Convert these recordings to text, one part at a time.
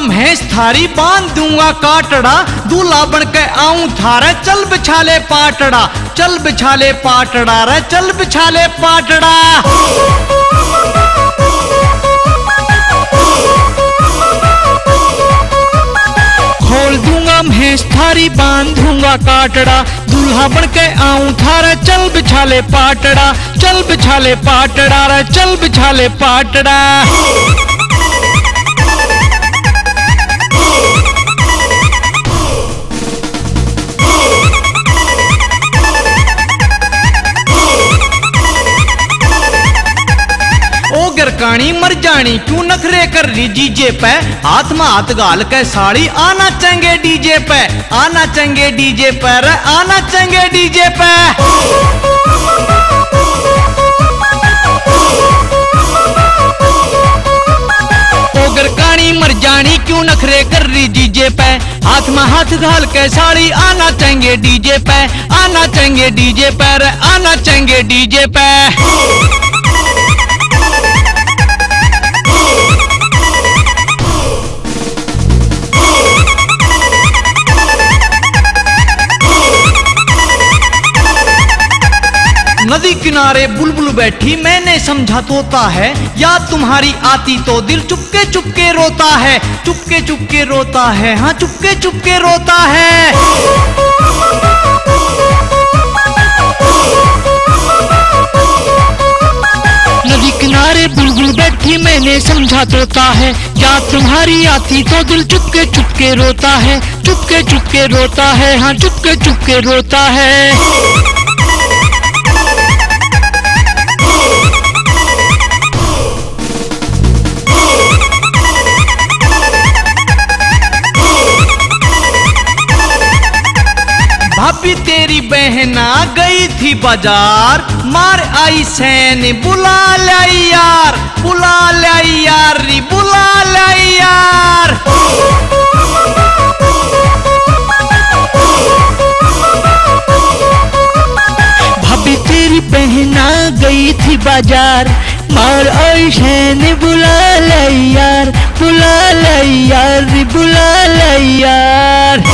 भैंस थारी बांध दूंगा काटड़ा, दूल्हा बन के आऊं थारे चल बिछाले पाटड़ा, चल बिछाले पाटड़ा रे चल बिछाले पाटड़ा। खोल दूंगा भैंस थारी बांध दूंगा काटड़ा, दूल्हा बन के आऊं थारे चल बिछाले पाटड़ा, चल बिछाले पाटड़ा रे चल बिछाले पाटड़ा। कानी मर जानी क्यों नखरे कर रही जीजे पे, हाथ में हाथ गाल के साड़ी आना चंगे डीजे पे, आना चंगे डीजे पे रे आना चंगे डीजे पे। ओगर कानी मर जानी क्यों नखरे कर रही जीजे पे, हाथ में हाथ घाल के साड़ी आना चंगे डीजे पे, आना चंगे डीजे पे रे आना चंगे डीजे पे। नदी किनारे बुलबुल बैठी मैंने समझा तोता है, याद तुम्हारी आती तो दिल चुपके चुपके रोता है, चुपके चुपके रोता है हाँ चुपके चुपके रोता है। नदी किनारे बुलबुल बैठी मैंने समझा तोता है, याद तुम्हारी आती तो दिल चुपके चुपके रोता है, चुपके चुपके रोता है हाँ चुपके चुपके रोता है। भाभी तेरी बहना गई थी बाजार, मार आई सैन बुला लाई यार, बुला लाई यार री बुला लाई यार। भाभी तेरी बहना गई थी बाजार, मार आई सैन बुला लाई यार, बुला लाई यार री बुला लाई यार।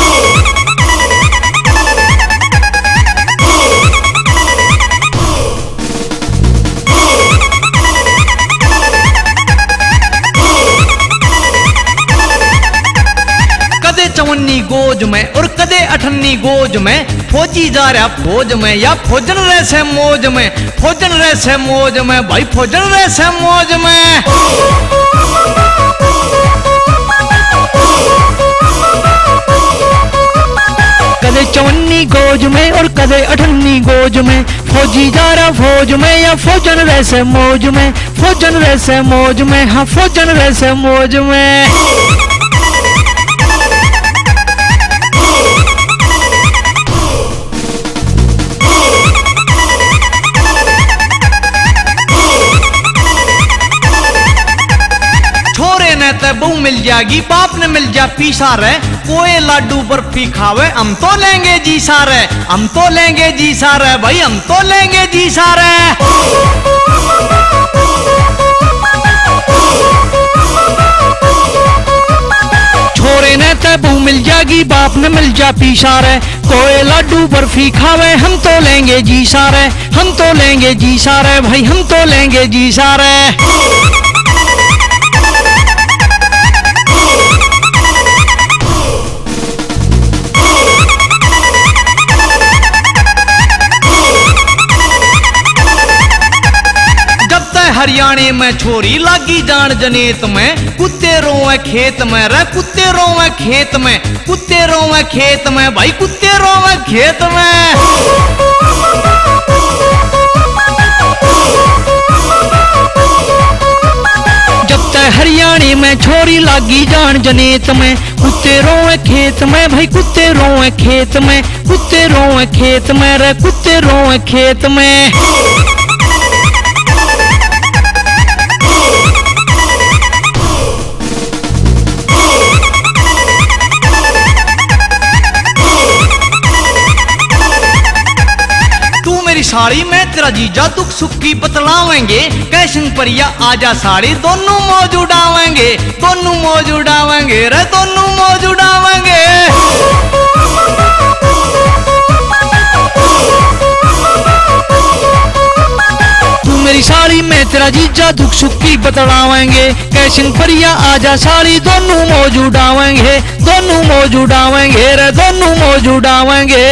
चवन्नी गोज में और कदे अठन्नी गोज में, फौजी जा रहा फौज में या फौजन रहसे मौज में, फौजन रहसे मौज में भाई फौजन रहसे मौज में। कदे चवन्नी गोज में और कदे अठन्नी गोज में, फौजी जा रहा फौज में या फौजन रहसे मौज में, फौजन रहसे मौज में हाँ फौजन रहसे मौज में। बहू मिल जाएगी बाप ने मिल जा पीसा रे, कोई लाडू बर्फी खावे हम तो लेंगे जी सारे, हम तो लेंगे जी सारे भाई हम तो लेंगे जी सारे। छोरे ने ते बहू मिल जाएगी बाप ने मिल जा पीसा रे, कोई लाडू बर्फी खावे हम तो लेंगे जी सारे, हम तो लेंगे जी सारे भाई हम तो लेंगे जी सारे। हरियाणे में छोरी लागी जान जनेत में, कुत्ते रोवे खेत में रे कुत्ते रोवे खेत में, कुत्ते रोवे खेत में भाई कुत्ते रोवे खेत में। जब तक हरियाणी में छोरी लागी जान जनेत में, कुत्ते रोए खेत में भाई कुत्ते रोए खेत में, कुत्ते रोए खेत में रे कुत्ते रोए खेत में। साड़ी में तेरा जीजा दुख सुख की बतलावेंगे, कैशन परिया आजा साड़ी दोनों मौज उड़ावेंगे, दोनों मौज उड़ावेंगे रे दोनों मौज उड़ावेंगे। तू मेरी साड़ी में तेरा जीजा दुख सुख की बतलावेंगे, कैशन परिया आजा साड़ी दोनों मौज उड़ावेंगे, दोनों मौज उड़ावेंगे रे दोनों मौज उड़ावेंगे।